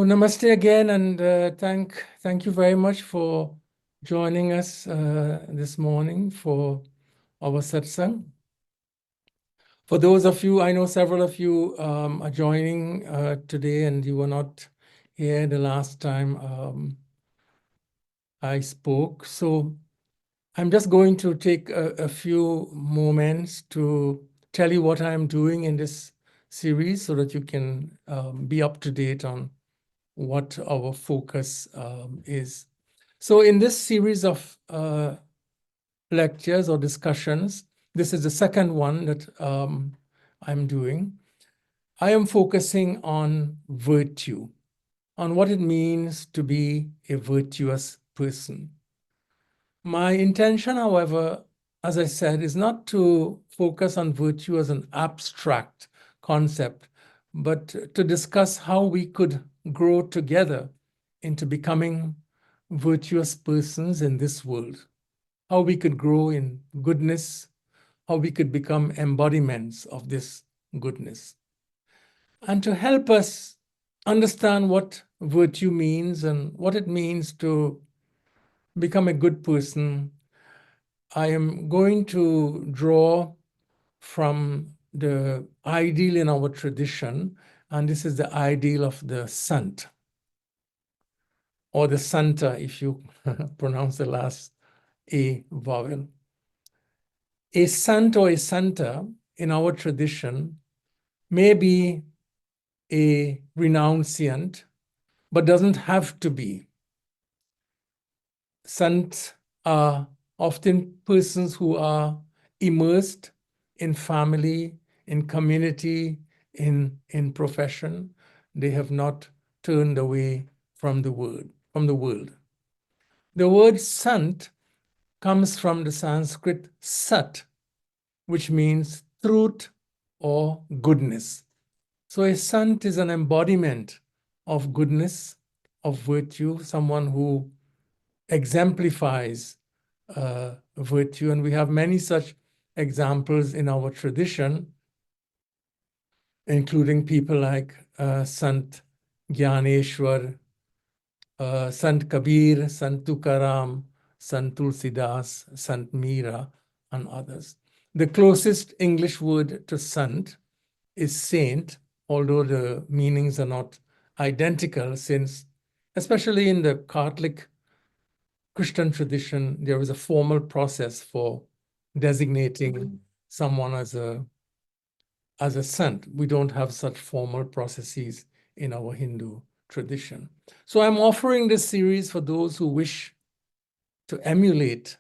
So namaste again, and thank you very much for joining us this morning for our satsang. For those of you, I know several of you are joining today, and you were not here the last time I spoke. So I'm just going to take a few moments to tell you what I'm doing in this series so that you can be up to date on what our focus is. So in this series of lectures or discussions, this is the second one that I'm doing. I am focusing on virtue, on what it means to be a virtuous person. My intention, however, as I said, is not to focus on virtue as an abstract concept, but to discuss how we could grow together into becoming virtuous persons in this world, how we could grow in goodness, how we could become embodiments of this goodness. And to help us understand what virtue means and what it means to become a good person, I am going to draw from the ideal in our tradition, and this is the ideal of the sant, or the santa, if you pronounce the last A vowel. A sant or a santa in our tradition may be a renunciant, but doesn't have to be. Sants are often persons who are immersed in family, in community, in profession. They have not turned away from the world. The word sant comes from the Sanskrit sat, which means truth or goodness. So a sant is an embodiment of goodness, of virtue, someone who exemplifies virtue. And we have many such examples in our tradition, including people like Sant Gyaneshwar, Sant Kabir, Sant Tukaram, Sant Tulsidas, Sant Meera, and others. The closest English word to sant is saint, although the meanings are not identical, since, especially in the Catholic Christian tradition, there is a formal process for designating someone as a saint. We don't have such formal processes in our Hindu tradition. So I'm offering this series for those who wish to emulate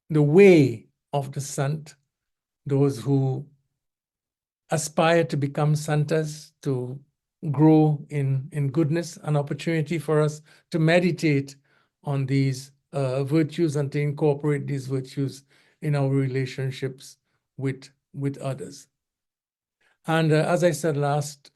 the way of the sant, those who aspire to become santas, to grow in goodness, an opportunity for us to meditate on these virtues and to incorporate these virtues in our relationships with others. And as I said last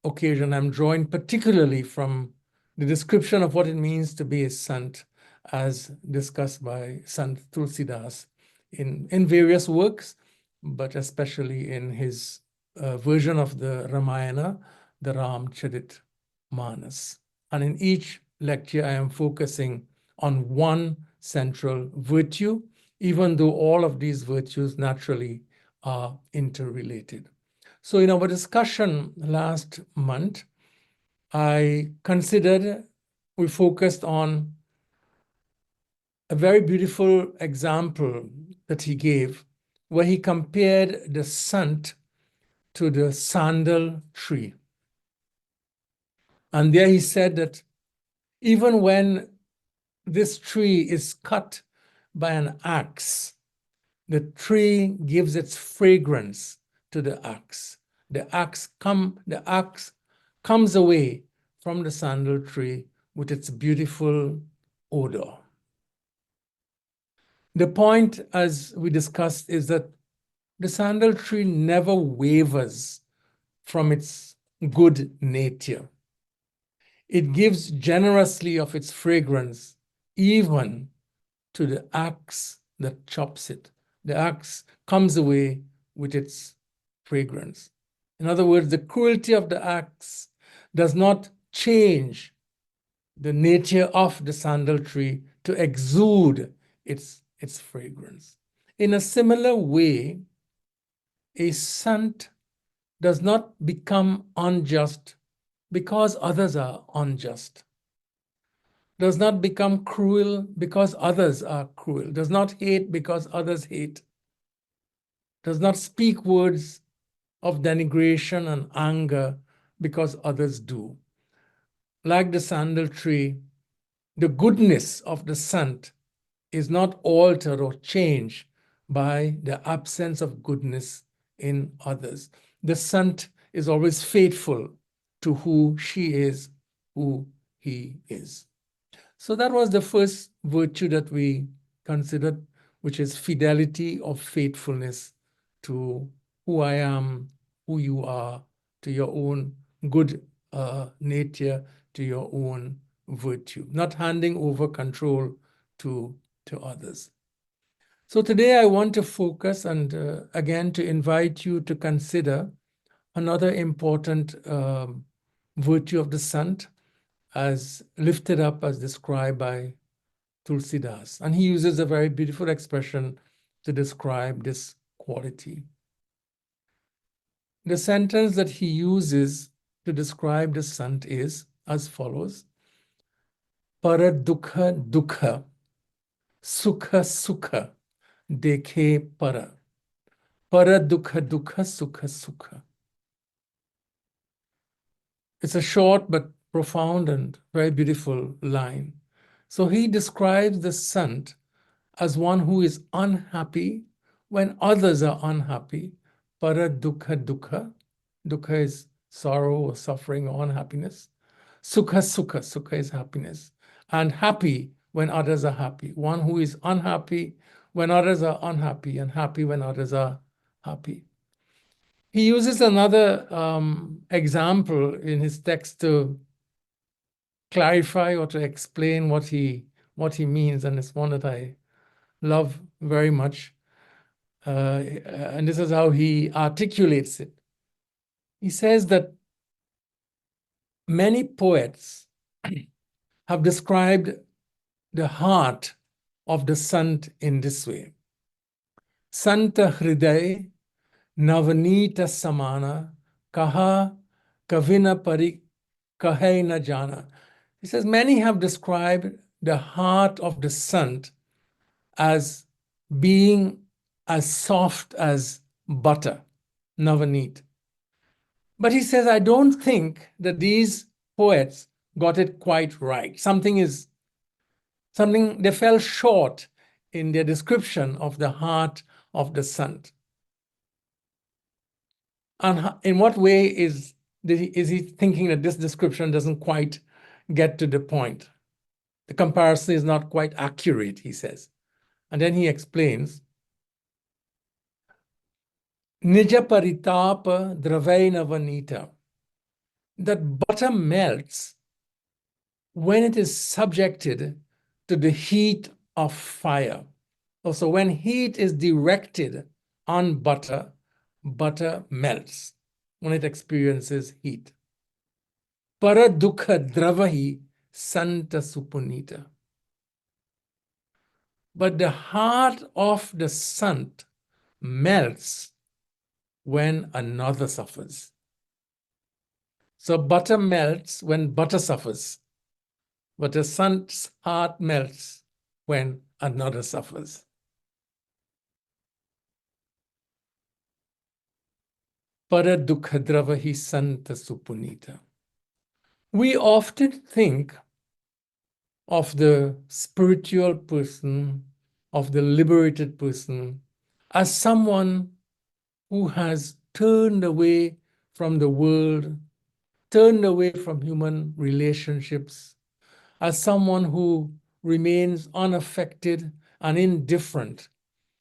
occasion, I'm drawing particularly from the description of what it means to be a sant as discussed by Sant Tulsidas in various works, but especially in his version of the Ramayana, the Ramcharit-manas. And in each lecture, I am focusing on one central virtue, even though all of these virtues naturally are interrelated. So in our discussion last month, we focused on a very beautiful example that he gave, where he compared the sant to the sandal tree. And there he said that even when this tree is cut by an axe, the tree gives its fragrance to the axe. The axe comes away from the sandal tree with its beautiful odor. The point, as we discussed, is that the sandal tree never wavers from its good nature. It gives generously of its fragrance, even to the axe that chops it. The axe comes away with its fragrance. In other words, the cruelty of the axe does not change the nature of the sandal tree to exude its fragrance. In a similar way, a sant does not become unjust because others are unjust, does not become cruel because others are cruel, does not hate because others hate, does not speak words of denigration and anger because others do. Like the sandal tree, the goodness of the sant is not altered or changed by the absence of goodness in others. The sant is always faithful to who she is, who he is. So that was the first virtue that we considered, which is fidelity or faithfulness to who I am, who you are, to your own good nature, to your own virtue, not handing over control to others. So today I want to focus and again to invite you to consider another important virtue of the sant as lifted up, as described by Tulsidas. And he uses a very beautiful expression to describe this quality. The sentence that he uses to describe the sant is as follows: Para dukha dukha, sukha sukha, dekhe para. Para dukha dukha, sukha sukha. It's a short but profound and very beautiful line. So he describes the sant as one who is unhappy when others are unhappy. Para dukha dukha. Dukha is sorrow or suffering or unhappiness. Sukha sukha. Sukha is happiness. And happy when others are happy. One who is unhappy when others are unhappy and happy when others are happy. He uses another example in his text to clarify or to explain what he means, and it's one that I love very much. And this is how he articulates it. He says that many poets have described the heart of the sant in this way. Santa Hriday Navanita Samana Kaha Kavina Pari Kahe Na Jana. He says many have described the heart of the sant as being as soft as butter, Navanit. But he says, I don't think that these poets got it quite right. They fell short in their description of the heart of the sant. And in what way is he thinking that this description doesn't quite get to the point? The comparison is not quite accurate, he says. And then he explains, Nija paritapa dravena vanita, that butter melts when it is subjected to the heat of fire. Also, when heat is directed on butter, butter melts when it experiences heat. Para dukha dravahi santa supunita. But the heart of the sant melts when another suffers. So butter melts when butter suffers, but the sant's heart melts when another suffers. Para dukha dravahi santa supunita. We often think of the spiritual person, of the liberated person, as someone who has turned away from the world, turned away from human relationships, as someone who remains unaffected and indifferent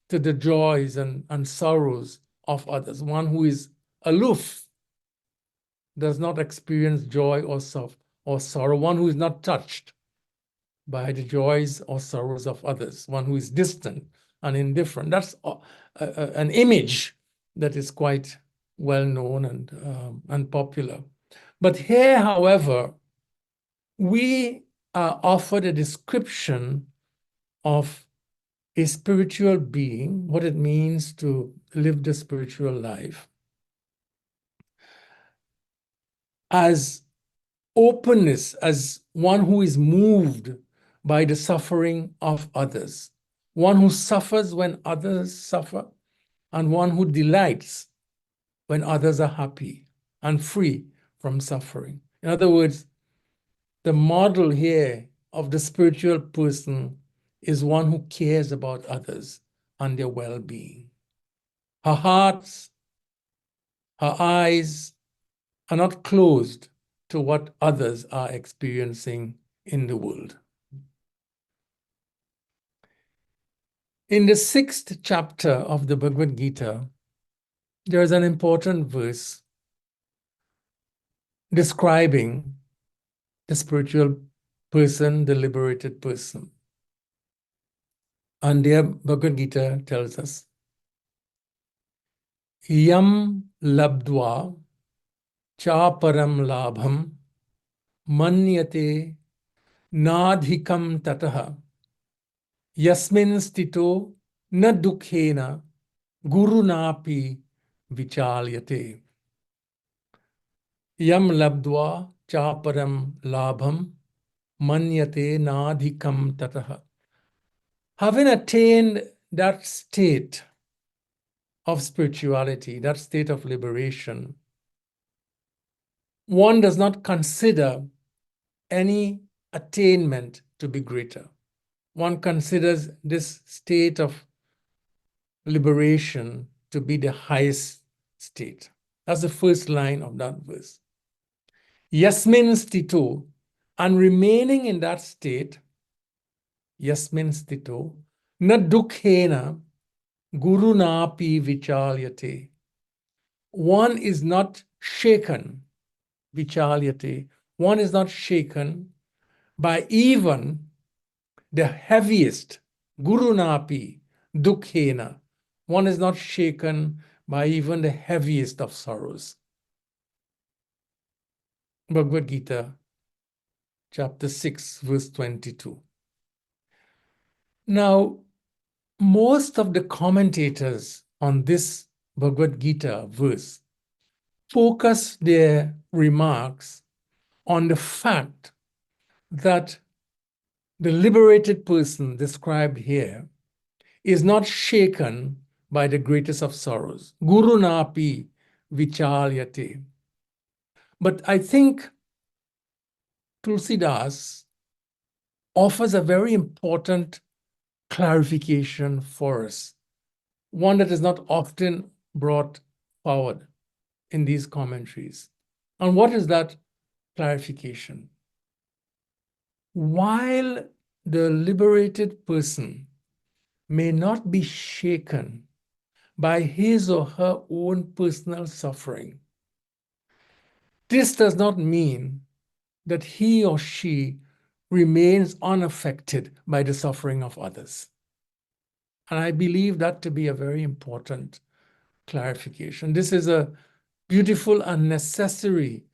to the joys and sorrows of others, one who is aloof, does not experience joy or sorrow, one who is not touched by the joys or sorrows of others, one who is distant and indifferent. That's an image that is quite well known and popular. But here, however, we are offered a description of a spiritual being, what it means to live the spiritual life, as openness, as one who is moved by the suffering of others, one who suffers when others suffer, and one who delights when others are happy and free from suffering. In other words, the model here of the spiritual person is one who cares about others and their well-being. Her heart, her eyes are not closed to what others are experiencing in the world. In the 6th chapter of the Bhagavad Gita, there is an important verse describing the spiritual person, the liberated person. And there Bhagavad Gita tells us, Yam labdva cha param labham manyate nadhikam tataha yasmin stito na dukhena gurunapi vichalyate. Yam labdva cha param labham manyate nadhikam tataha. Having attained that state of spirituality, that state of liberation, one does not consider any attainment to be greater. One considers this state of liberation to be the highest state. That's the first line of that verse. Yasmin stito, and remaining in that state, Yasmin stito, na dukhena gurunapi vichalyate. One is not shaken, vichalyate. One is not shaken by even the heaviest, gurunapi, dukhena. One is not shaken by even the heaviest of sorrows. Bhagavad Gita, chapter 6, verse 22. Now, most of the commentators on this Bhagavad Gita verse focus their remarks on the fact that the liberated person described here is not shaken by the greatest of sorrows. Guru napi vichalyate. But I think Tulsidas offers a very important clarification for us, one that is not often brought forward in these commentaries. And what is that clarification? While the liberated person may not be shaken by his or her own personal suffering, this does not mean that he or she remains unaffected by the suffering of others. And I believe that to be a very important clarification. This is a beautiful and necessary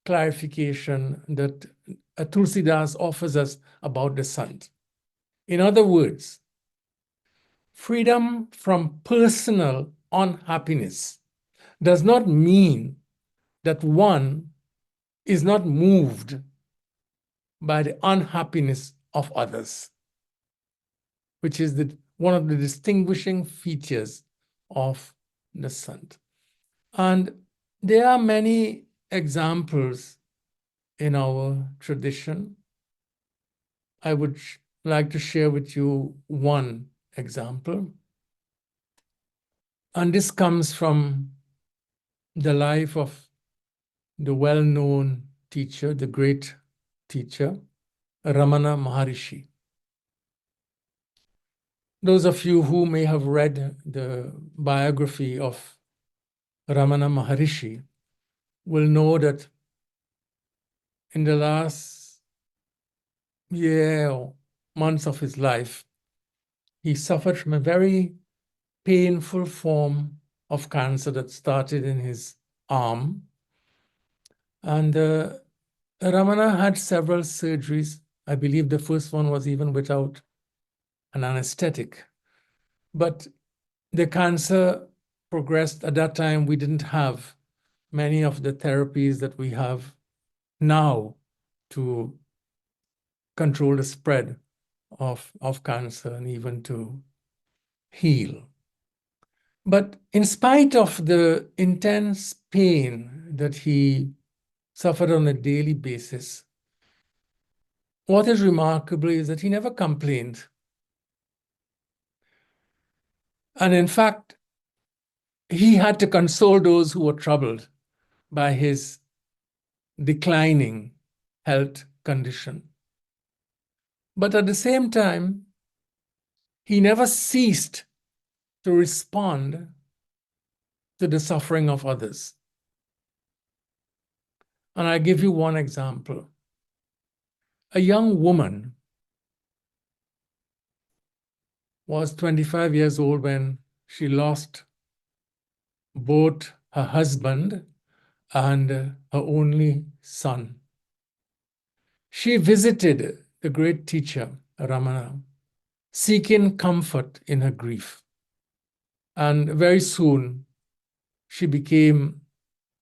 clarification that Tulsidas offers us about the Sant. In other words, freedom from personal unhappiness does not mean that one is not moved by the unhappiness of others, which is one of the distinguishing features of the Sant. And there are many examples in our tradition. I would like to share with you one example. And this comes from the life of the well-known teacher, the great teacher, Ramana Maharishi. Those of you who may have read the biography of Ramana Maharishi will know that in the last year or months of his life, he suffered from a very painful form of cancer that started in his arm. And Ramana had several surgeries. I believe the first one was even without an anesthetic. But the cancer progressed. At that time, we didn't have many of the therapies that we have now to control the spread of cancer and even to heal. But in spite of the intense pain that he suffered on a daily basis, what is remarkable is that he never complained. And in fact, he had to console those who were troubled by his declining health condition. But at the same time, he never ceased to respond to the suffering of others. And I give you one example. A young woman was 25 years old when she lost both her husband and her only son. She visited the great teacher, Ramana, seeking comfort in her grief. And very soon, she became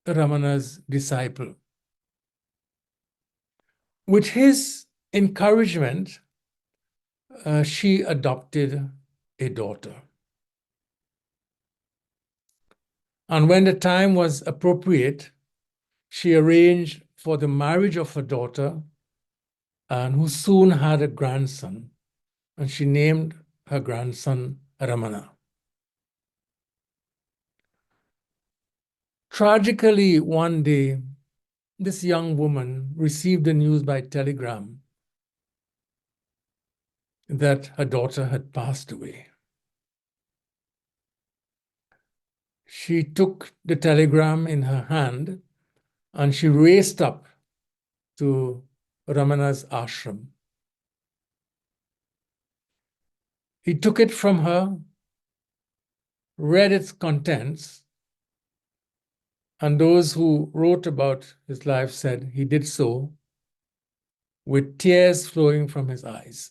Ramana's disciple. With his encouragement, she adopted a daughter. And when the time was appropriate, she arranged for the marriage of her daughter, and who soon had a grandson, and she named her grandson Ramana. Tragically, one day, this young woman received the news by telegram that her daughter had passed away. She took the telegram in her hand and she raced up to Ramana's ashram. He took it from her, read its contents, and those who wrote about his life said he did so with tears flowing from his eyes.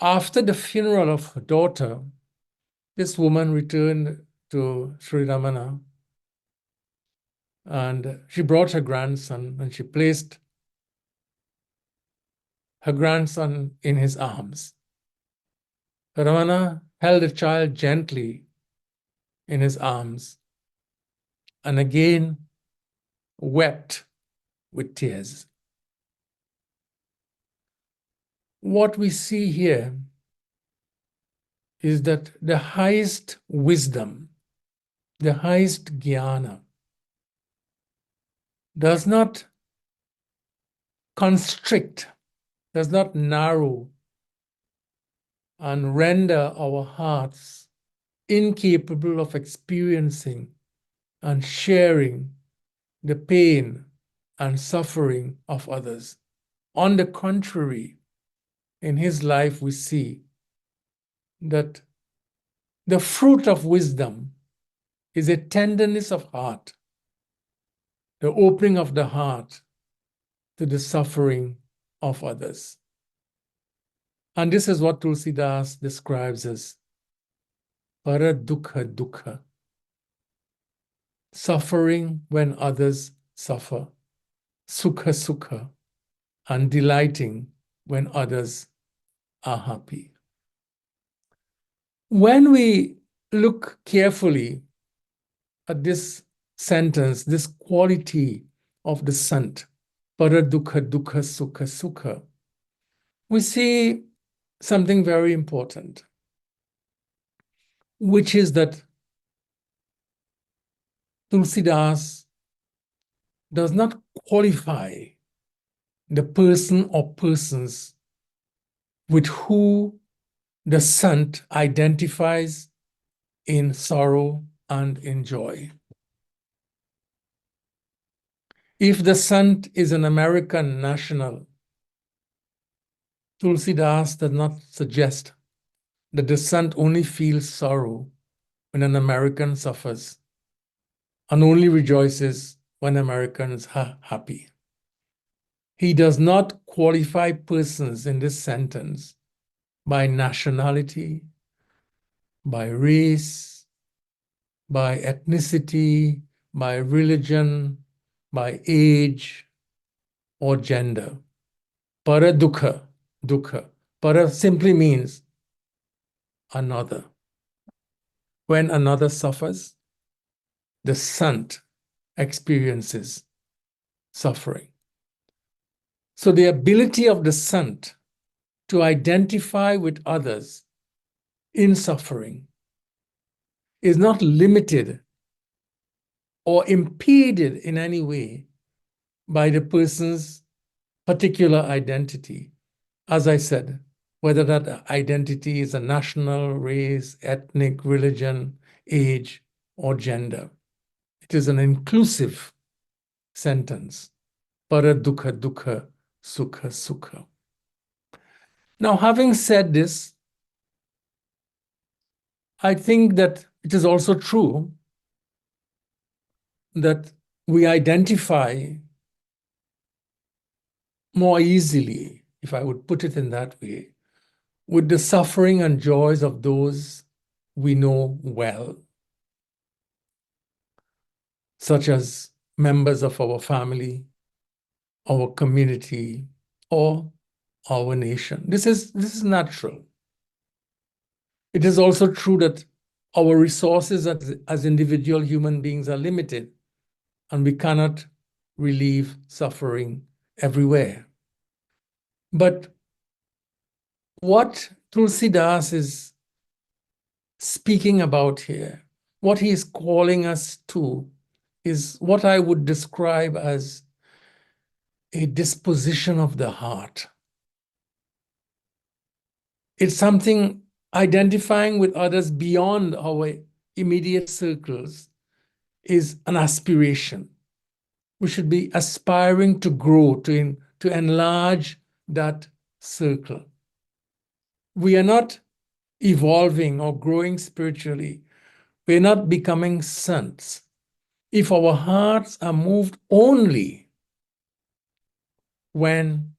After the funeral of her daughter, this woman returned to Sri Ramana and she brought her grandson and she placed her grandson in his arms. Ramana held the child gently in his arms and again wept with tears. What we see here is that the highest wisdom, the highest jnana, does not constrict, does not narrow and render our hearts incapable of experiencing and sharing the pain and suffering of others. On the contrary, in his life we see that the fruit of wisdom is a tenderness of heart, the opening of the heart to the suffering of others. And this is what Tulsidas describes as para dukha dukha, suffering when others suffer, sukha sukha, and delighting when others are happy. When we look carefully at this sentence, this quality of the Sant, para dukha dukha sukha sukha, we see something very important, which is that Tulsidas does not qualify the person or persons with who the Sant identifies in sorrow and in joy. If the Sant is an American national, Tulsidas does not suggest that the Sant only feels sorrow when an American suffers and only rejoices when Americans are happy. He does not qualify persons in this sentence by nationality, by race, by ethnicity, by religion, by age, or gender. Para dukha, dukha. Para simply means another. When another suffers, the sant experiences suffering. So the ability of the sant to identify with others in suffering is not limited or impeded in any way by the person's particular identity. As I said, whether that identity is a national, race, ethnic, religion, age, or gender. It is an inclusive sentence. Para dukha dukha, sukha sukha. Now, having said this, I think that it is also true that we identify more easily, if I would put it in that way, with the suffering and joys of those we know well, such as members of our family, our community, or our nation. This is natural. It is also true that our resources as individual human beings are limited, and we cannot relieve suffering everywhere. But what Tulsidas is speaking about here, what he is calling us to, is what I would describe as a disposition of the heart. It's something identifying with others beyond our immediate circles is an aspiration. We should be aspiring to grow, to enlarge that circle. We are not evolving or growing spiritually. We're not becoming saints if our hearts are moved only when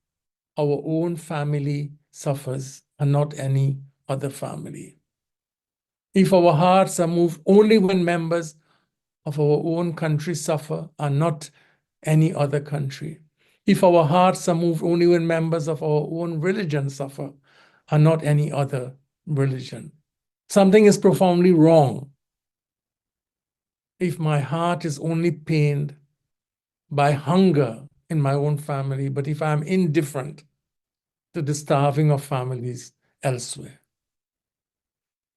our own family suffers and not any other family. If our hearts are moved only when members of our own country suffer and not any other country. If our hearts are moved only when members of our own religion suffer and not any other religion. Something is profoundly wrong if my heart is only pained by hunger in my own family, but if I'm indifferent to the starving of families elsewhere.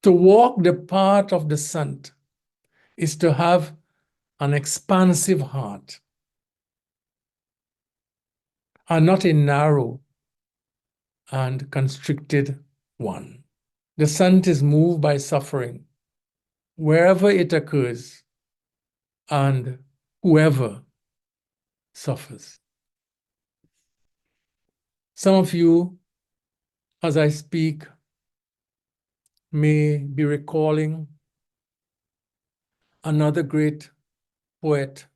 To walk the path of the sant is to have an expansive heart and not a narrow and constricted one. The sant is moved by suffering wherever it occurs and whoever suffers. Some of you, as I speak, may be recalling another great poet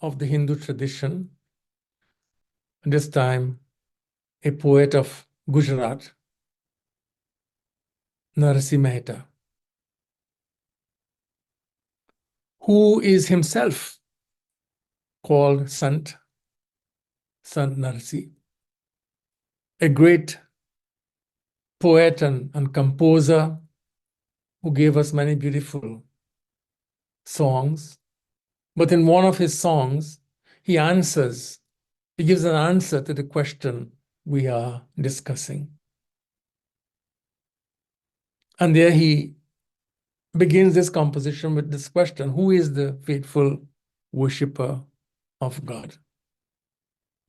of the Hindu tradition, this time a poet of Gujarat, Narasinh Mehta, who is himself called Sant Narasinh, a great poet and composer who gave us many beautiful songs. But in one of his songs, he gives an answer to the question we are discussing. And there he begins this composition with this question: who is the faithful worshipper of God?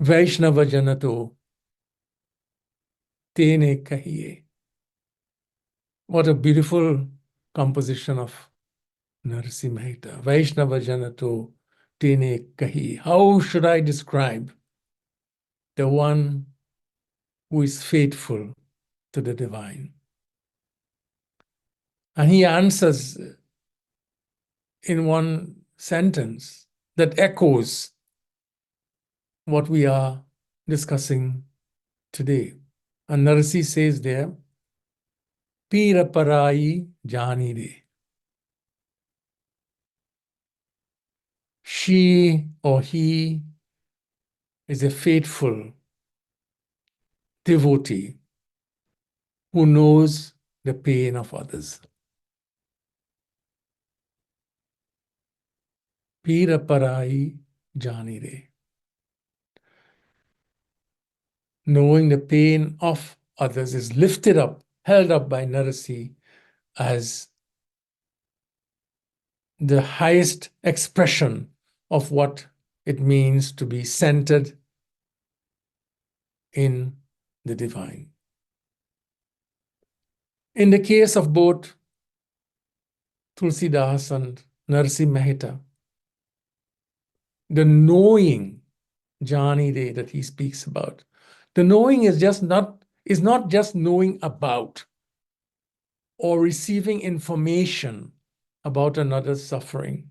Vaishnav Jan tene kahiye. What a beautiful composition of Narasinh Mehta. Vaishnava Janato tene kahiye. How should I describe the one who is faithful to the divine? And he answers in one sentence that echoes what we are discussing today. And Narasi says there, Pira Parai Jani De. She or he is a faithful devotee who knows the pain of others. Pira Parai Jani De. Knowing the pain of others is lifted up, held up by Narasi as the highest expression of what it means to be centered in the divine. In the case of both Tulsidas and Narasinh Mehta, the knowing Jani De that he speaks about, the knowing is not just knowing about or receiving information about another's suffering.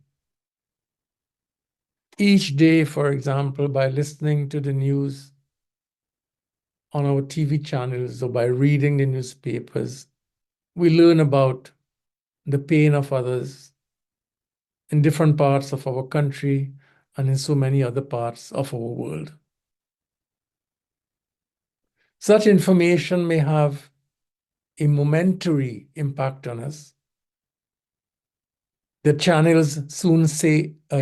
Each day, for example, by listening to the news on our TV channels or by reading the newspapers, we learn about the pain of others in different parts of our country and in so many other parts of our world. Such information may have a momentary impact on us. The channels soon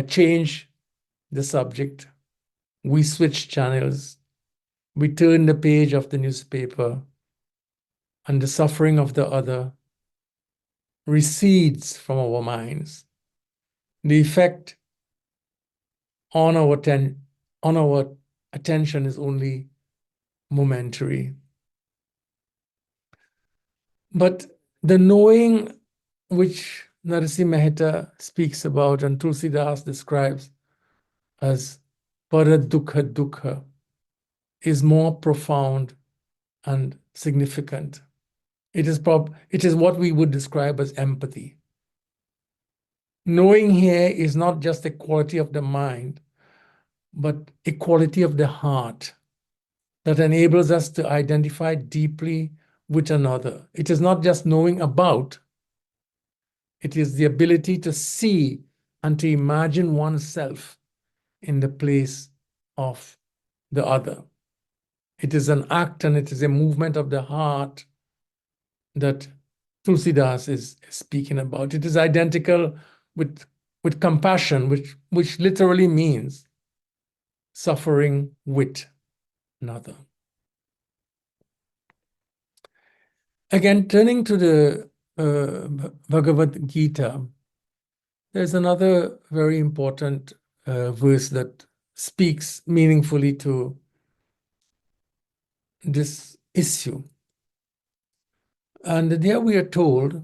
change the subject. We switch channels. We turn the page of the newspaper, and the suffering of the other recedes from our minds. The effect on our attention is only momentary. But the knowing which Narasinh Mehta speaks about and Tulsidas describes as paradukha dukha is more profound and significant. It is what we would describe as empathy. Knowing here is not just a quality of the mind, but a quality of the heart that enables us to identify deeply with another. It is not just knowing about, it is the ability to see and to imagine oneself in the place of the other. It is an act and it is a movement of the heart that Tulsidas is speaking about. It is identical with compassion, which literally means suffering with another. Again, turning to the Bhagavad Gita, there's another very important verse that speaks meaningfully to this issue. And there we are told,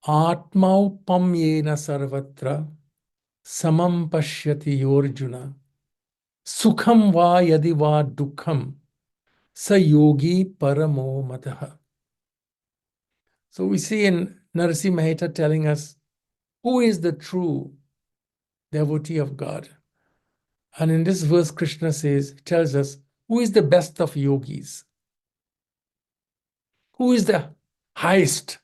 Atmaupamyena sarvatra samam pashyati yorjuna sukham va yadi va dukham sa yogi paramo mataha. So we see in Narasinh Mehta telling us who is the true devotee of God. And in this verse, Krishna tells us who is the best of yogis, who is the highest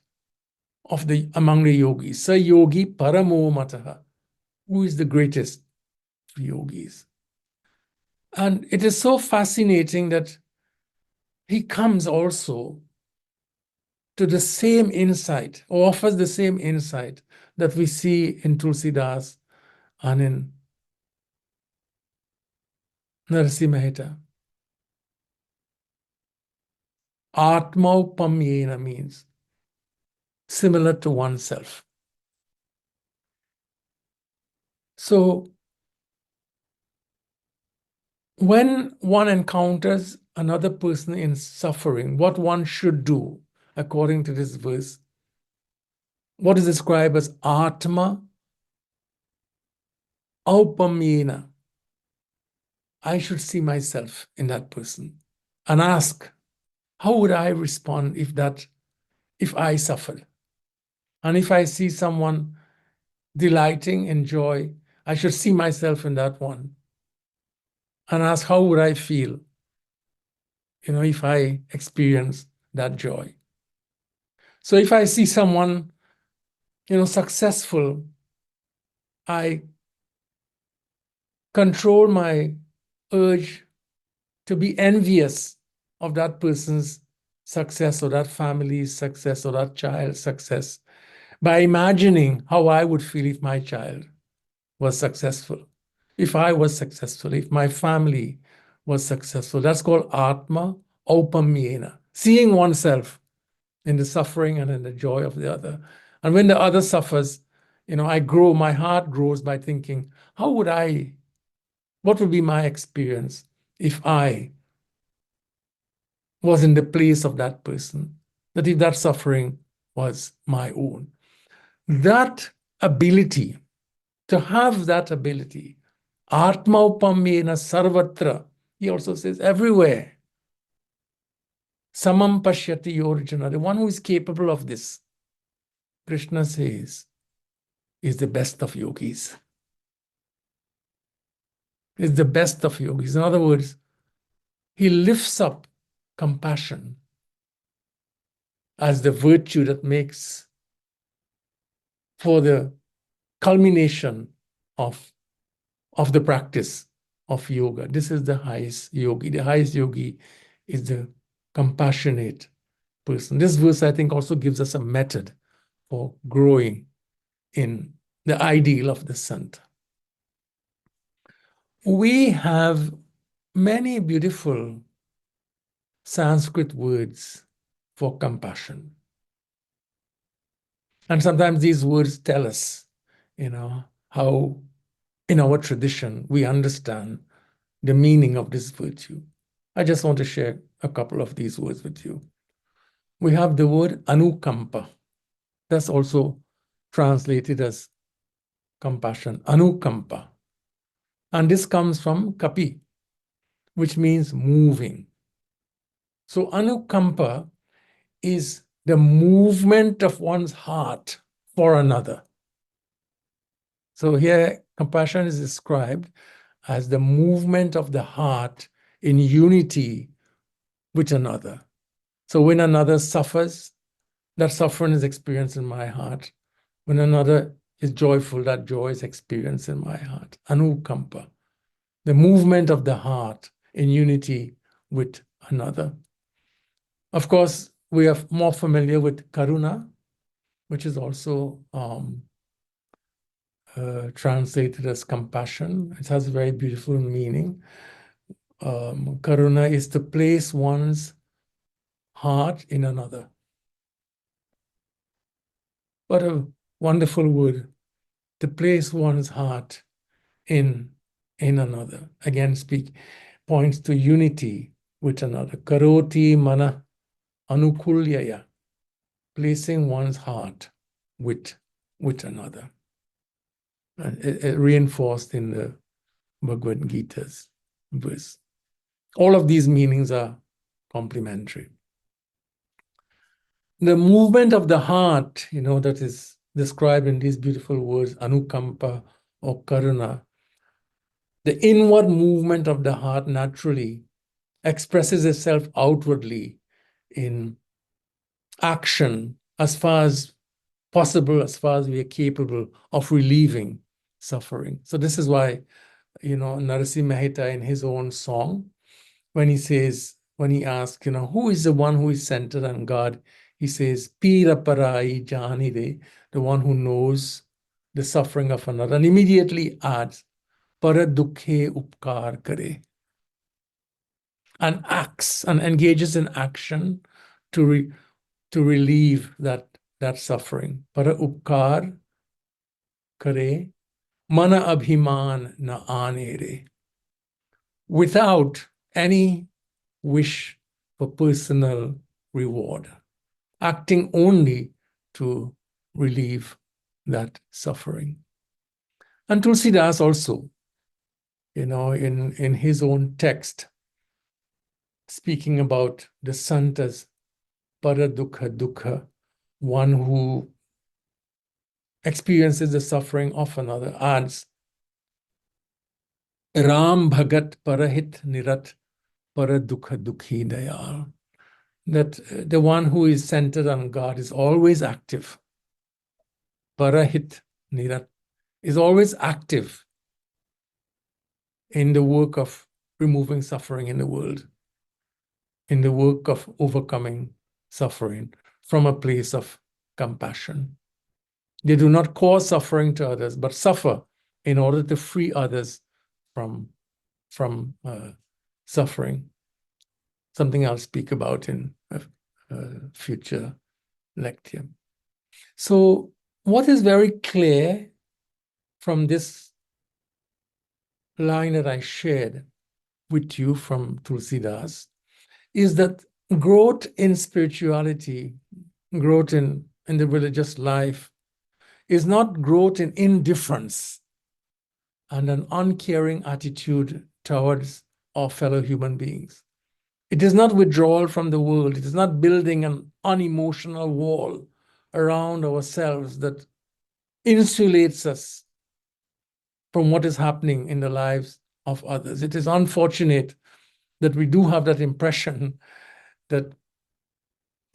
among the yogis. Sa yogi paramo mataha, who is the greatest of yogis. And it is so fascinating that he comes also to the same insight, or offers the same insight that we see in Tulsidas and in Narasinh Mehta. Atmaupamyena means similar to oneself. So when one encounters another person in suffering, what one should do, according to this verse, what is described as Atma Aupamyena. I should see myself in that person and ask, how would I respond if I suffered? And if I see someone delighting in joy, I should see myself in that one and ask, how would I feel, if I experience that joy? So if I see someone, successful, I control my urge to be envious of that person's success or that family's success or that child's success by imagining how I would feel if my child was successful, if I was successful, if my family was successful. That's called Atma Aupamyena, seeing oneself in the suffering and in the joy of the other. And when the other suffers, my heart grows by thinking, what would be my experience if I was in the place of that person, that if that suffering was my own. That ability, to have that ability, Atma Upamyena Sarvatra, he also says everywhere. Samam Pashyati Yorjuna, the one who is capable of this, Krishna says, is the best of yogis. Is the best of yogis. In other words, he lifts up compassion as the virtue that makes for the culmination of the practice of yoga. This is the highest yogi. The highest yogi is the compassionate person. This verse, I think, also gives us a method for growing in the ideal of the sant. We have many beautiful Sanskrit words for compassion. And sometimes these words tell us, how in our tradition we understand the meaning of this virtue. I just want to share a couple of these words with you. We have the word anukampa. That's also translated as compassion, anukampa. And this comes from kapi, which means moving. So anukampa is the movement of one's heart for another. So here, compassion is described as the movement of the heart in unity with another. So when another suffers, that suffering is experienced in my heart. When another is joyful, that joy is experienced in my heart. Anukampa, the movement of the heart in unity with another. Of course, we are more familiar with karuna, which is also translated as compassion. It has a very beautiful meaning. Karuna is to place one's heart in another. What a wonderful word, to place one's heart in another. Again, points to unity with another. Karoti mana anukulyaya, placing one's heart with another. It reinforced in the Bhagavad Gita's verse. All of these meanings are complementary. The movement of the heart, that is described in these beautiful words, anukampa or karuna, the inward movement of the heart naturally expresses itself outwardly in action as far as possible, as far as we are capable of relieving suffering. So this is why, Narasinh Mehta in his own song, when he asks, who is the one who is centered on God, he says, Pira parai janide, the one who knows the suffering of another, and immediately adds, para dukhe upkar kare, and acts and engages in action to relieve that suffering. Para upkar kare, mana abhiman na anere, without any wish for personal reward, acting only to relieve that suffering. And Tulsidas also, in his own text, speaking about the sant as para dukha dukha, one who experiences the suffering of another, adds Ram Bhagat Parahit Nirat Paradukha Dukhi Dayal. That the one who is centered on God is always active. Parahit Nirat is always active in the work of removing suffering in the world, in the work of overcoming suffering from a place of compassion. They do not cause suffering to others, but suffer in order to free others from suffering. Something I'll speak about in a future lecture. So what is very clear from this line that I shared with you from Tulsidas is that growth in spirituality, growth in the religious life, is not growth in indifference and an uncaring attitude towards our fellow human beings. It is not withdrawal from the world. It is not building an unemotional wall around ourselves that insulates us from what is happening in the lives of others. It is unfortunate that we do have that impression that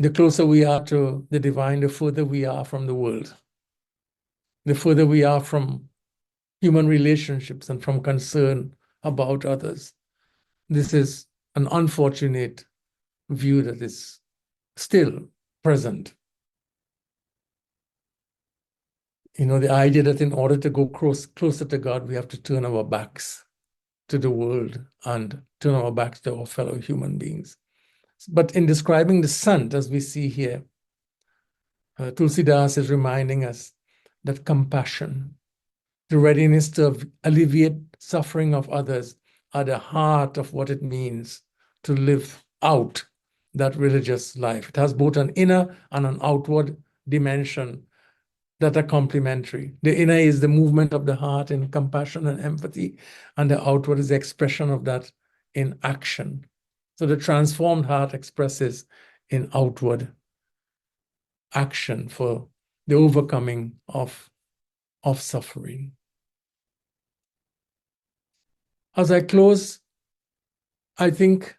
the closer we are to the divine, the further we are from the world, the further we are from human relationships and from concern about others. This is an unfortunate view that is still present. You know, the idea that in order to go closer to God, we have to turn our backs to the world and turn our backs to our fellow human beings. But in describing the sant, as we see here, Tulsidas is reminding us that compassion, the readiness to alleviate suffering of others, are the heart of what it means to live out that religious life. It has both an inner and an outward dimension that are complementary. The inner is the movement of the heart in compassion and empathy, and the outward is the expression of that in action. So the transformed heart expresses in outward action for the overcoming of suffering. As I close, I think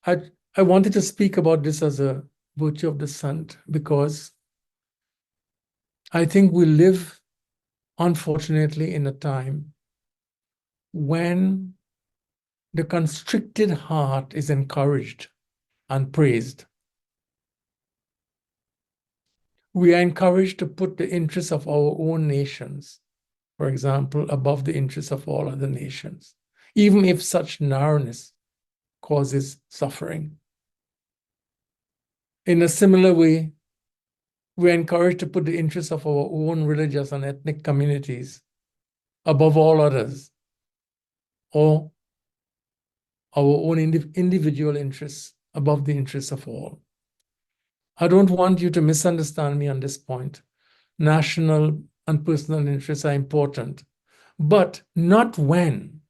I wanted to speak about this as a virtue of the sant because I think we live, unfortunately, in a time when the constricted heart is encouraged and praised. We are encouraged to put the interests of our own nations, for example, above the interests of all other nations, even if such narrowness causes suffering. In a similar way, we are encouraged to put the interests of our own religious and ethnic communities above all others, or our own individual interests above the interests of all. I don't want you to misunderstand me on this point. National and personal interests are important, but not when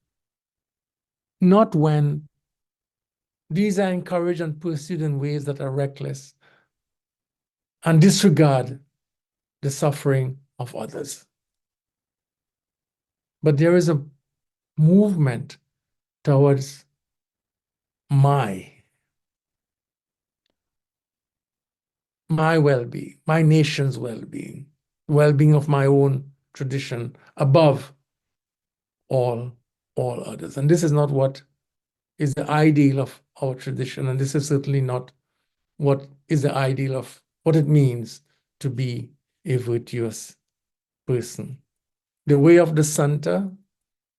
these are encouraged and pursued in ways that are reckless and disregard the suffering of others. But there is a movement towards my well-being, my nation's well-being, well-being of my own tradition above all others. And this is not what is the ideal of our tradition, and this is certainly not what is the ideal of what it means to be a virtuous person. The way of the Santa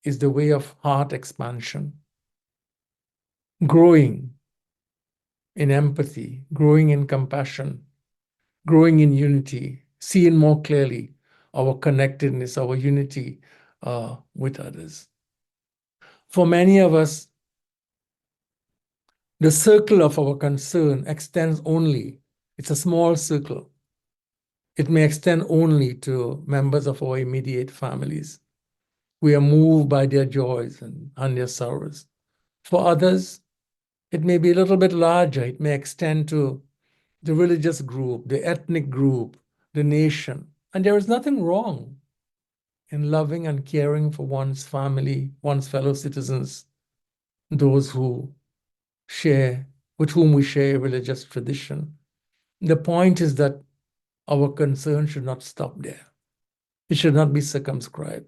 is the way of heart expansion, growing in empathy, growing in compassion, growing in unity, seeing more clearly our connectedness, our unity with others. For many of us, the circle of our concern extends only, it's a small circle. It may extend only to members of our immediate families. We are moved by their joys and their sorrows. For others, it may be a little bit larger. It may extend to the religious group, the ethnic group, the nation. And there is nothing wrong in loving and caring for one's family, one's fellow citizens, those who share, with whom we share religious tradition. The point is that our concern should not stop there. It should not be circumscribed.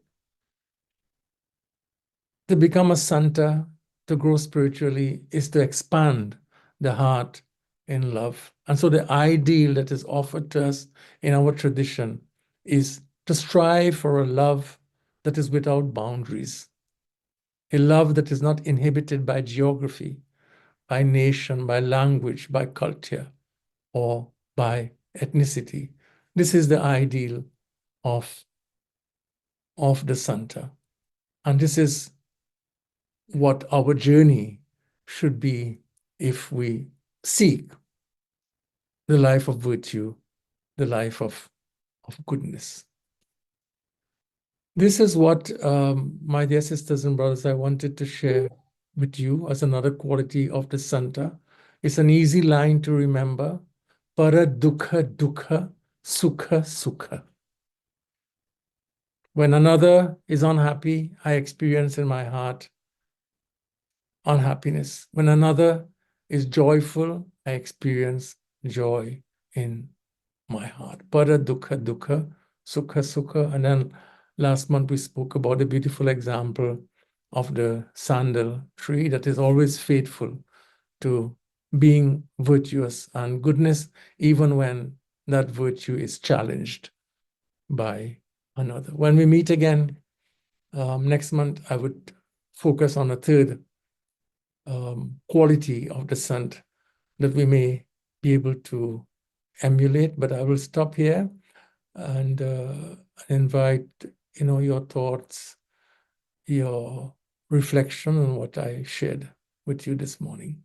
To become a santa, to grow spiritually, is to expand the heart in love. And so the ideal that is offered to us in our tradition is to strive for a love that is without boundaries, a love that is not inhibited by geography, by nation, by language, by culture, or by ethnicity. This is the ideal of the Santa. And this is what our journey should be if we seek the life of virtue, the life of goodness. This is what, my dear sisters and brothers, I wanted to share with you as another quality of the Santa. It's an easy line to remember. Para dukha dukha, sukha sukha. When another is unhappy, I experience in my heart unhappiness. When another is joyful, I experience joy in my heart. Para dukha dukha, sukha sukha. And then last month we spoke about a beautiful example of the sandal tree that is always faithful to being virtuous and goodness, even when that virtue is challenged by another. When we meet again next month, I would focus on a third quality of the sant that we may be able to emulate, but I will stop here and invite your thoughts, your reflection on what I shared with you this morning.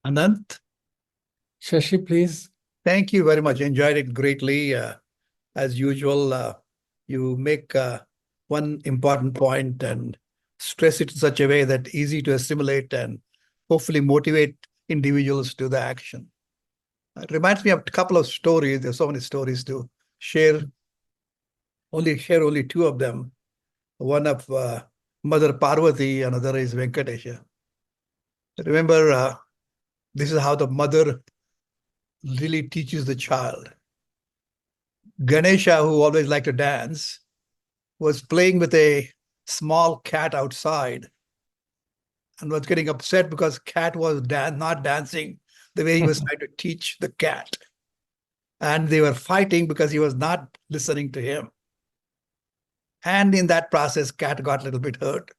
Anant? Shashi, please. Thank you very much. Enjoyed it greatly. As usual, you make one important point and stress it in such a way that easy to assimilate and hopefully motivate individuals to the action. It reminds me of a couple of stories. There's so many stories to share. Only two of them. One of Mother Parvati, another is Venkatesha. Remember, this is how the mother really teaches the child. Ganesha, who always liked to dance, was playing with a small cat outside and was getting upset because cat was not dancing the way he was trying to teach the cat. And they were fighting because he was not listening to him. And in that process, cat got a little bit hurt.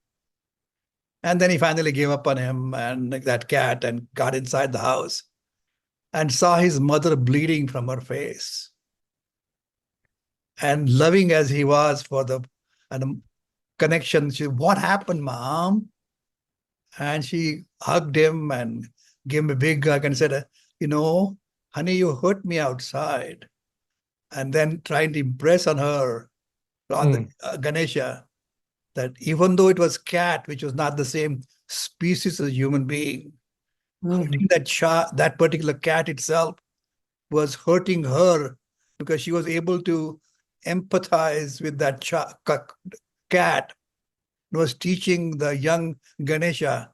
And then he finally gave up on him and that cat and got inside the house and saw his mother bleeding from her face. And loving as he was for the connection, she said, "What happened, Mom?" And she hugged him and gave him a big hug and said, honey, you hurt me outside. And then trying to impress on her, on the Ganesha, that even though it was cat, which was not the same species as human being, hurting that particular cat itself was hurting her because she was able to empathize with that cat. It was teaching the young Ganesha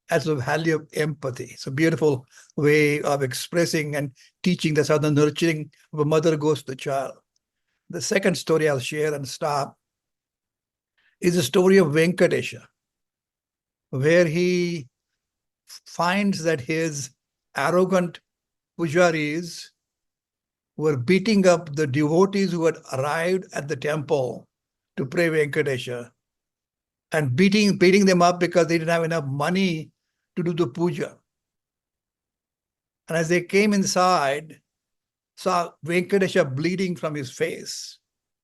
as a value of empathy. It's a beautiful way of expressing and teaching. That's how the nurturing of a mother goes to the child. The second story I'll share and stop is the story of Venkatesha, where he finds that his arrogant pujaris were beating up the devotees who had arrived at the temple to pray Venkatesha and beating them up because they didn't have enough money to do the puja. And as they came inside, saw Venkatesha bleeding from his face.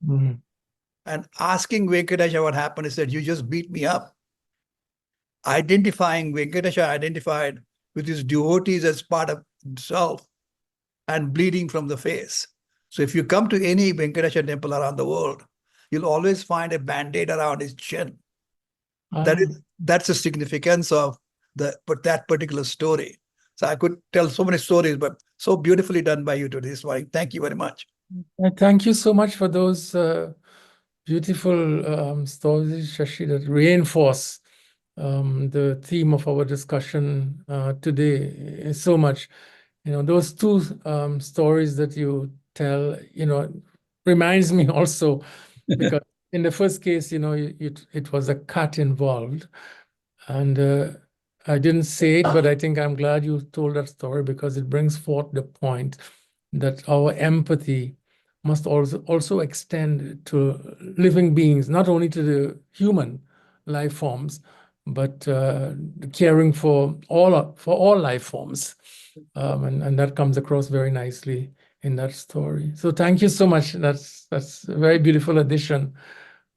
And asking Venkatesha what happened, he said, "You just beat me up." Venkatesha identified with his devotees as part of himself and bleeding from the face. So if you come to any Venkatesha temple around the world, you'll always find a band-aid around his chin. That's the significance of that particular story. So I could tell so many stories, but so beautifully done by you today this morning. Thank you very much. Thank you so much for those beautiful stories, Shashi, that reinforce the theme of our discussion today so much. Those two stories that you tell, reminds me also, because in the first case, it was a cat involved. And I didn't say it, but I think I'm glad you told that story because it brings forth the point that our empathy must also extend to living beings, not only to the human life forms, but caring for all life forms. And that comes across very nicely in that story. So thank you so much. That's a very beautiful addition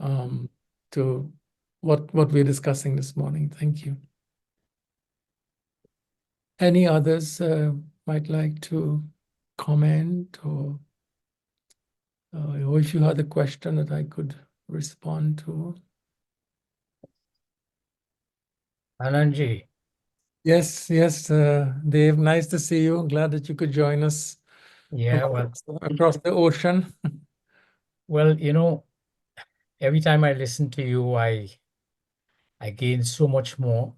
to what we're discussing this morning. Thank you. Any others might like to comment, or if you had a question that I could respond to? Anandji. Yes, Dave, nice to see you. Glad that you could join us Yeah, well, across the ocean. well, every time I listen to you, I gain so much more.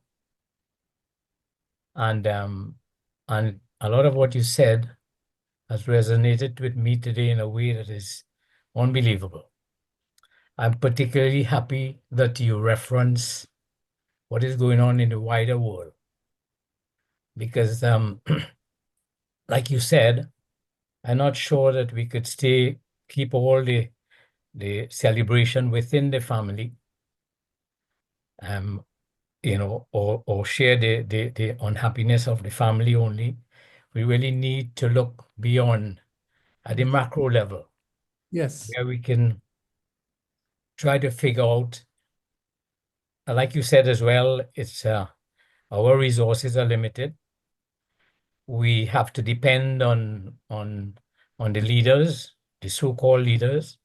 And a lot of what you said has resonated with me today in a way that is unbelievable. I'm particularly happy that you reference what is going on in the wider world. Because like you said, I'm not sure that we could keep all the celebration within the family. Or share the unhappiness of the family only. We really need to look beyond at the macro level, Yes, where we can try to figure out, like you said as well, it's our resources are limited. We have to depend on the leaders, the so-called leaders,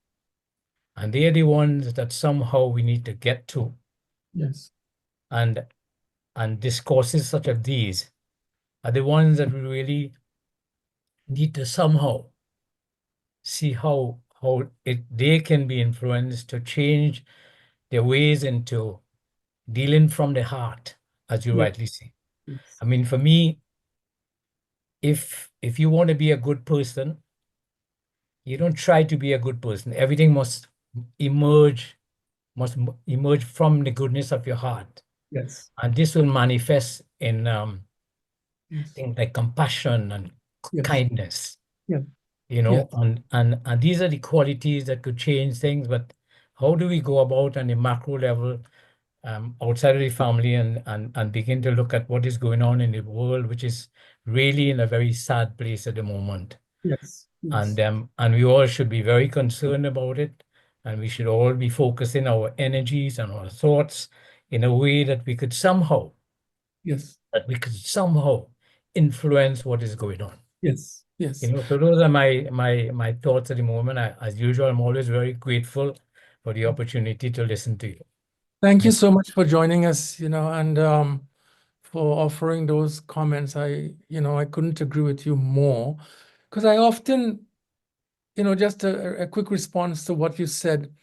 and they're the ones that somehow we need to get to. yes, And discourses such as these are the ones that we really need to somehow see how they can be influenced to change their ways into dealing from the heart, as you yes, rightly say. yes, I mean, for me, if you want to be a good person, you don't try to be a good person. Everything emerge must emerge from the goodness of your heart, yes, and this will manifest in yes, things like compassion and yes, kindness. yes, you yes, know, and these are the qualities that could change things. But how do we go about on the macro level, outside of the family, and begin to look at what is going on in the world, which is really in a very sad place at the moment. yes, And we all should be very concerned about it, and we should all be focusing our energies and our thoughts in a way yes, that we could somehow influence what is going on. yes, yes. So those are my thoughts at the moment. As usual, I'm always very grateful for the opportunity to listen to you. Thank you so much for joining us, and for offering those comments. I couldn't agree with you more, because I often, just a quick response to what you said.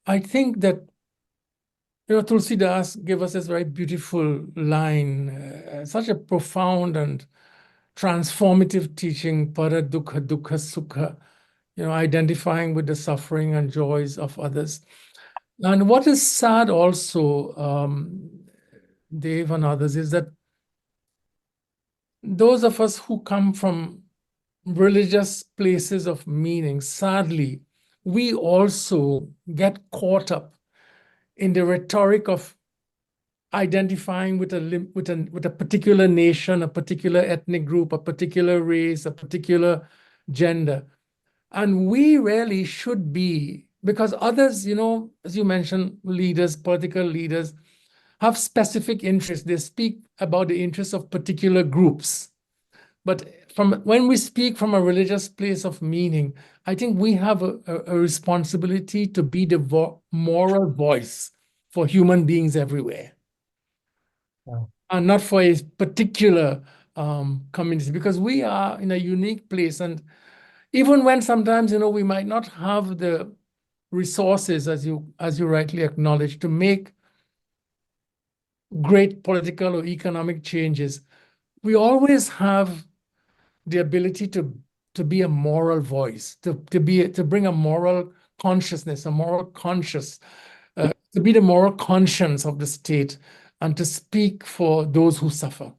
I think that, Tulsidas gave us this very beautiful line, such a profound and transformative teaching, para dukkha dukkha sukha, identifying with the suffering and joys of others. And what is sad also, Dave and others, is that those of us who come from religious places of meaning, sadly, we also get caught up in the rhetoric of identifying with a particular nation, a particular ethnic group, a particular race, a particular gender. And we really should be, because others, as you mentioned, leaders, political leaders, have specific interests. They speak about the interests of particular groups. But when we speak from a religious place of meaning, I think we have a responsibility to be the moral voice for human beings everywhere, Wow. and not for a particular community, because we are in a unique place. And even when sometimes, we might not have the resources, as you rightly acknowledge, to make great political or economic changes, we always have the ability to be a moral voice, to bring a moral consciousness, a moral conscious, to be the moral conscience of the state, and to speak for those who suffer.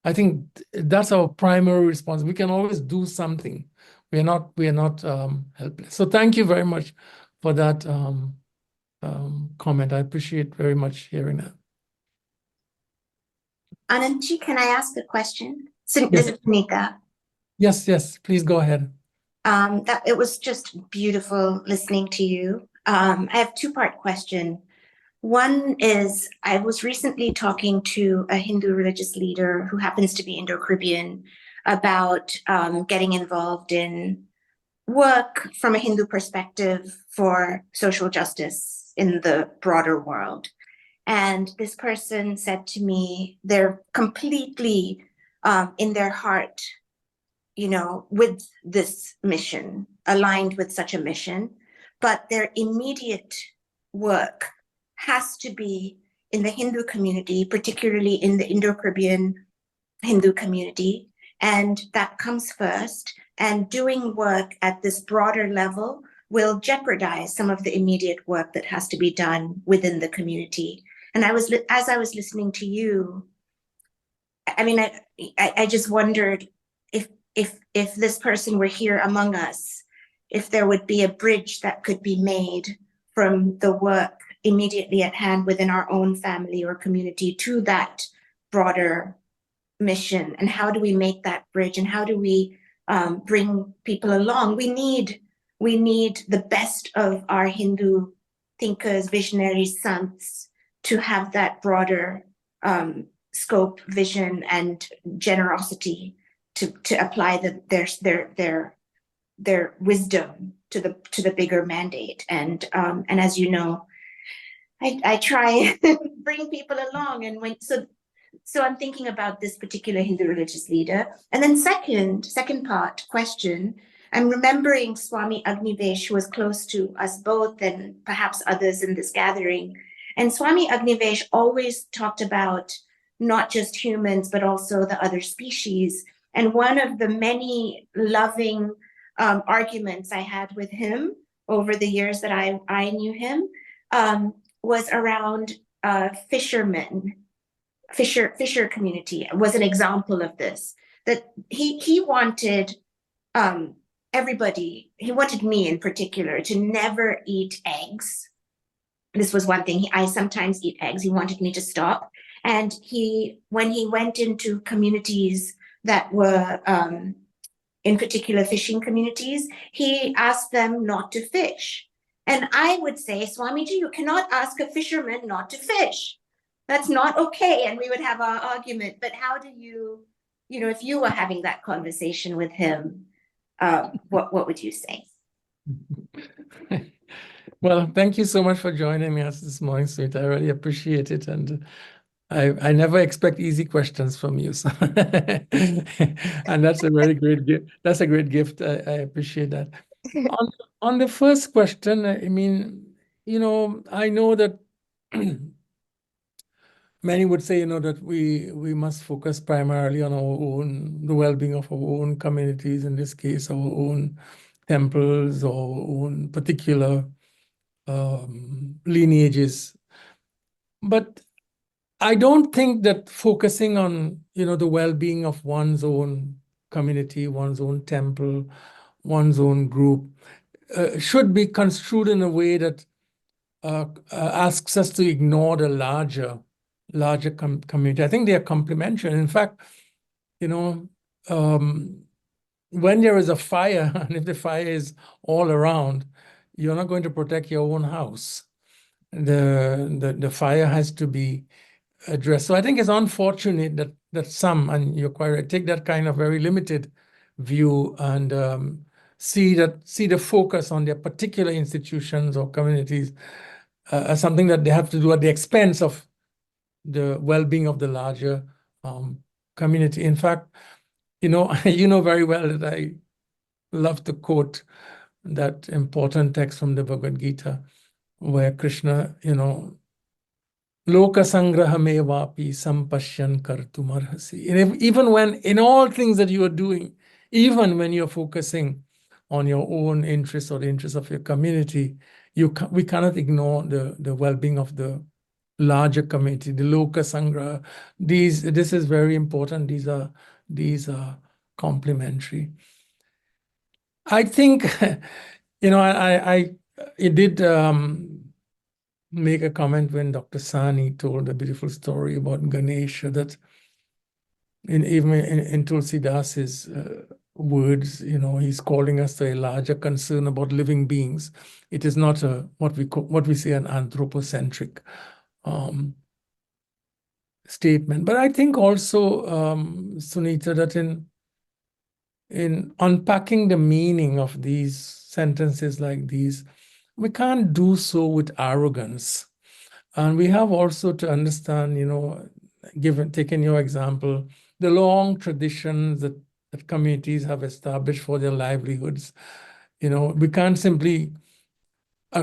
I think that's our primary response. We can always do something. We are not helpless. So thank you very much for that comment. I appreciate very much hearing that. Ananji, can I ask a question? This is Nika. Yes, please go ahead. That it was just beautiful listening to you. I have two-part question. One is, I was recently talking to a Hindu religious leader who happens to be Indo-Caribbean about getting involved in work from a Hindu perspective for social justice in the broader world. And this person said to me, they're completely in their heart, with this mission, aligned with such a mission, but their immediate work has to be in the Hindu community, particularly in the Indo-Caribbean Hindu community. And that comes first. And doing work at this broader level will jeopardize some of the immediate work that has to be done within the community. And as I was listening to you, I just wondered if this person were here among us, if there would be a bridge that could be made from the work immediately at hand within our own family or community to that broader mission. And how do we make that bridge? And how do we bring people along? We need the best of our Hindu thinkers, visionaries, sants, to have that broader scope, vision, and generosity to apply their wisdom to the bigger mandate. And as you know, I try and bring people along, and so I'm thinking about this particular Hindu religious leader. And then second part question, I'm remembering Swami Agnivesh, who was close to us both and perhaps others in this gathering. And Swami Agnivesh always talked about not just humans, but also the other species. And one of the many loving arguments I had with him over the years that I knew him was around fishermen. Fisher community was an example of this, that he wanted everybody, he wanted me in particular to never eat eggs. This was one thing. I sometimes eat eggs. He wanted me to stop. And when he went into communities that were in particular fishing communities, he asked them not to fish. And I would say, Swamiji, you cannot ask a fisherman not to fish. That's not okay. And we would have our argument. But how do you, if you were having that conversation with him, what would you say? Well, thank you so much for joining us this morning, Sweet. I really appreciate it. And I never expect easy questions from you. So and that's a very great gift. That's a great gift. I appreciate that. On the first question, I know that many would say, that we must focus primarily on the well-being of our own communities, in this case, our own temples, our own particular lineages. But I don't think that focusing on, the well-being of one's own community, one's own temple, one's own group should be construed in a way that asks us to ignore the larger community. I think they are complementary. In fact, when there is a fire, and if the fire is all around, you're not going to protect your own house. The fire has to be addressed. So I think it's unfortunate that some, and you're quite right, take that kind of very limited view and see the focus on their particular institutions or communities as something that they have to do at the expense of the well-being of the larger community. In fact, you know very well that love to quote that important text from the Bhagavad Gita, where Krishna, Loka sangrahame vapi sampashyan kartumarhasi. And even when, in all things that you are doing, even when you're focusing on your own interests or the interests of your community, we cannot ignore the well-being of the larger community, the Loka sangraha. This is very important. These are complementary. I think, I did make a comment when Dr. Sani told a beautiful story about Ganesha, that even in Tulsidas's words, he's calling us to a larger concern about living beings. It is not what we say an anthropocentric statement. But I think also, Sunita, that in unpacking the meaning of these sentences like these, we can't do so with arrogance. And we have also to understand, taking your example, the long traditions that communities have established for their livelihoods. We can't simply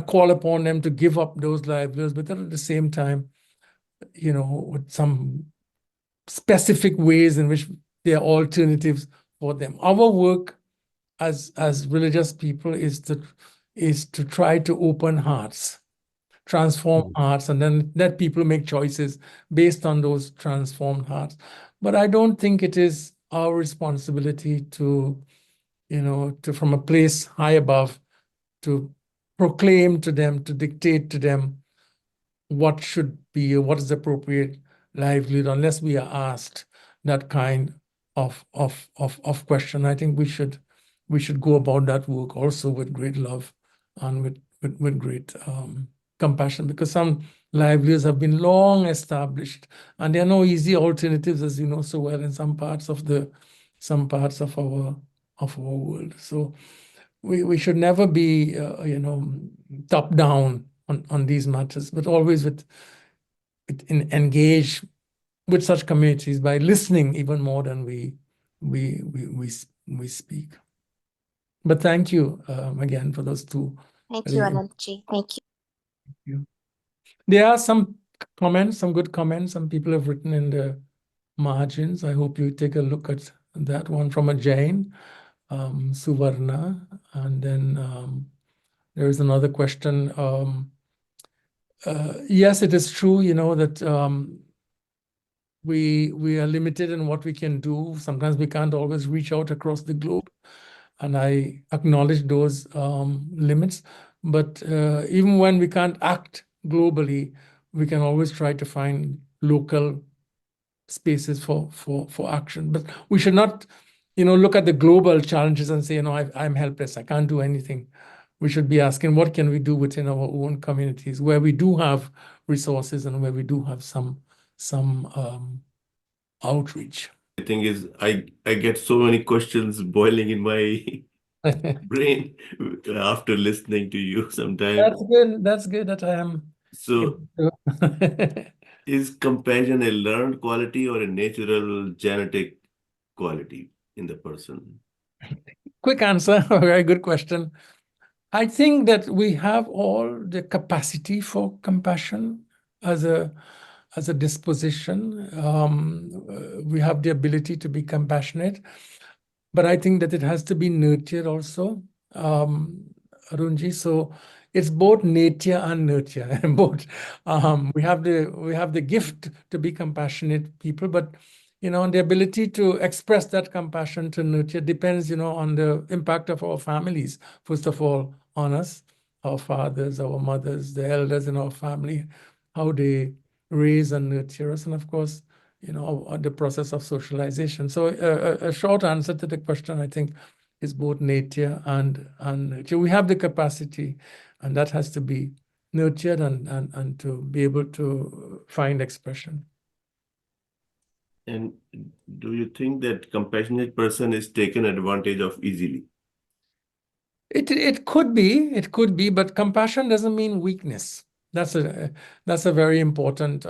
call upon them to give up those livelihoods, but at the same time, with some specific ways in which there are alternatives for them. Our work as religious people is to try to open hearts, transform hearts, and then let people make choices based on those transformed hearts. But I don't think it is our responsibility to from a place high above, to proclaim to them, to dictate to them what should be or what is appropriate livelihood, unless we are asked that kind of question. I think we should go about that work also with great love and with great compassion, because some livelihoods have been long established and there are no easy alternatives, as you know so well, in some parts of our world. So we should never be top down on these matters, but always engage with such communities by listening even more than we speak. But thank you again for those two. Thank you, Anandji. Thank you. There are some comments, some good comments. Some people have written in the margins. I hope you take a look at that one from a Jain, Suvarna. And then there is another question. Yes, it is true, that we are limited in what we can do. Sometimes we can't always reach out across the globe. And I acknowledge those limits. But even when we can't act globally, we can always try to find local spaces for action. But we should not, look at the global challenges and say, I'm helpless, I can't do anything. We should be asking, what can we do within our own communities where we do have resources and where we do have some outreach. The thing is, I get so many questions boiling in my brain after listening to you sometimes. That's good. That's good that I am. So, is compassion a learned quality or a natural genetic quality in the person? Quick answer, a very good question. I think that we have all the capacity for compassion as a disposition. We have the ability to be compassionate, but I think that it has to be nurtured also, Arunji. So it's both nature and nurture. Both. We have the gift to be compassionate people, but the ability to express that compassion, to nurture, depends on the impact of our families. First of all, on us, our fathers, our mothers, the elders in our family, how they raise and nurture us, and of course, the process of socialization. So a short answer to the question, I think, is both nature and nurture. We have the capacity, and that has to be nurtured and to be able to find expression. And do you think that compassionate person is taken advantage of easily? It could be, but compassion doesn't mean weakness. That's a very important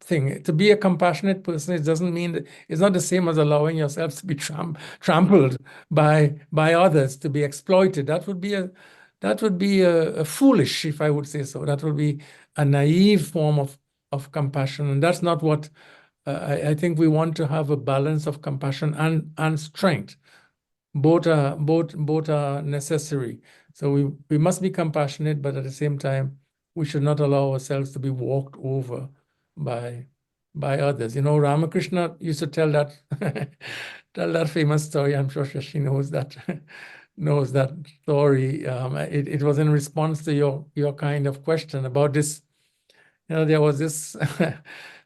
thing. To be a compassionate person, it doesn't mean that it's not the same as allowing yourself to be trampled by others, to be exploited. That would be a foolish, if I would say so. That would be a naive form of compassion, and that's not what I think. We want to have a balance of compassion and strength. Both are necessary. So we must be compassionate, but at the same time, we should not allow ourselves to be walked over by others. You know, Ramakrishna used to tell that tell that famous story. I'm sure Shashi knows that knows that story. It was in response to your kind of question about this. You know, there was this.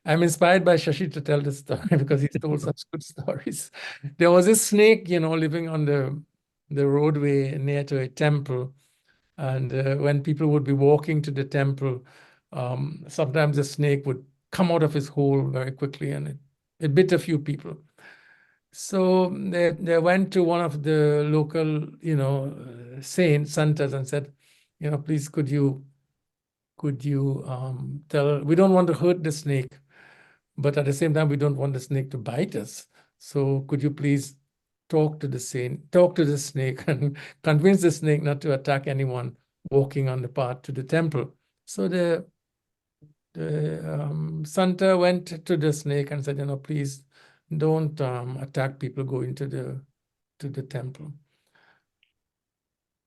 I'm inspired by Shashi to tell this story because he's told such good stories. There was this snake, you know, living on the roadway near to a temple. And when people would be walking to the temple, sometimes the snake would come out of his hole very quickly, and it bit a few people. So they went to one of the local, you know, santas and said, you know, please could you tell, we don't want to hurt the snake, but at the same time, we don't want the snake to bite us. So could you please talk to the snake and convince the snake not to attack anyone walking on the path to the temple. So the Santa went to the snake and said, you know, please don't attack people going to the temple.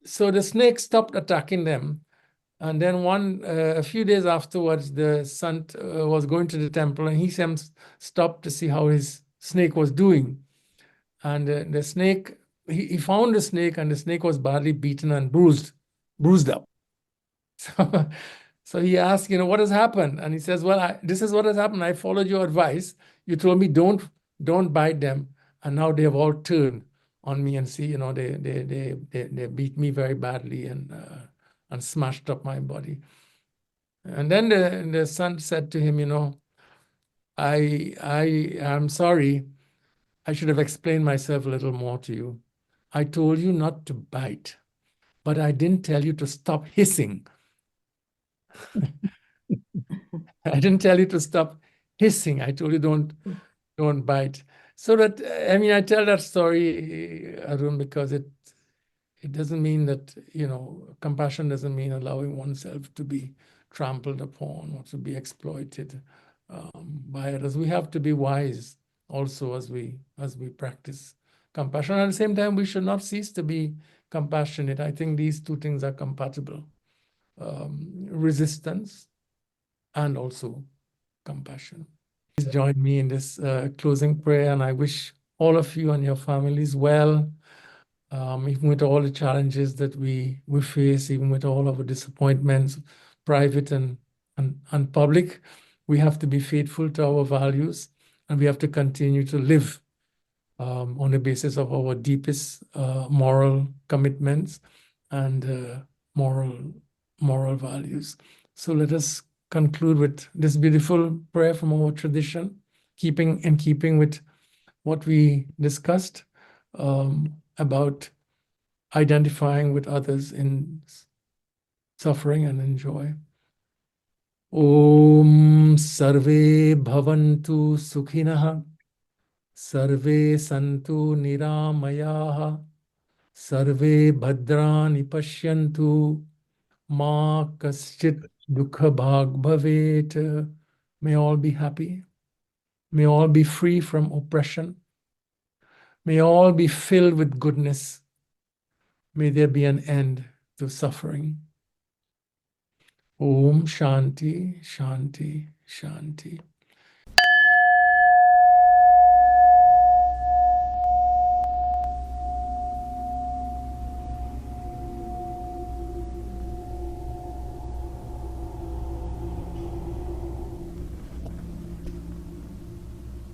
So the snake stopped attacking them. And then a few days afterwards, the Sant was going to the temple, and he stopped to see how his snake was doing. And the snake, he found the snake, and the snake was badly beaten and bruised up. So he asked, you know, what has happened? And he says, well, this is what has happened. I followed your advice. You told me don't bite them, and now they have all turned on me, and see, you know, they beat me very badly and smashed up my body. And then the son said to him, you know, I am sorry. I should have explained myself a little more to you. I told you not to bite, but I didn't tell you to stop hissing. I didn't tell you to stop hissing. I told you don't bite. So that, I mean, I tell that story, Arun, because it doesn't mean that, you know, compassion doesn't mean allowing oneself to be trampled upon or to be exploited by others. We have to be wise also as we practice compassion. At the same time, we should not cease to be compassionate. I think these two things are compatible. Resistance and also compassion. Please join me in this closing prayer, and I wish all of you and your families well. Even with all the challenges that we face, even with all of the disappointments, private and public, we have to be faithful to our values, and we have to continue to live on the basis of our deepest moral commitments and moral values. So let us conclude with this beautiful prayer from our tradition, in keeping with what we discussed about identifying with others in suffering and in joy. Om Sarve Bhavantu Sukhinah, Sarve Santu Niramayaha, Sarve Bhadrani Pashyantu, Ma Kaschit Dukha Bhag Bhavet. May all be happy. May all be free from oppression. May all be filled with goodness. May there be an end to suffering. Om Shanti, Shanti, Shanti.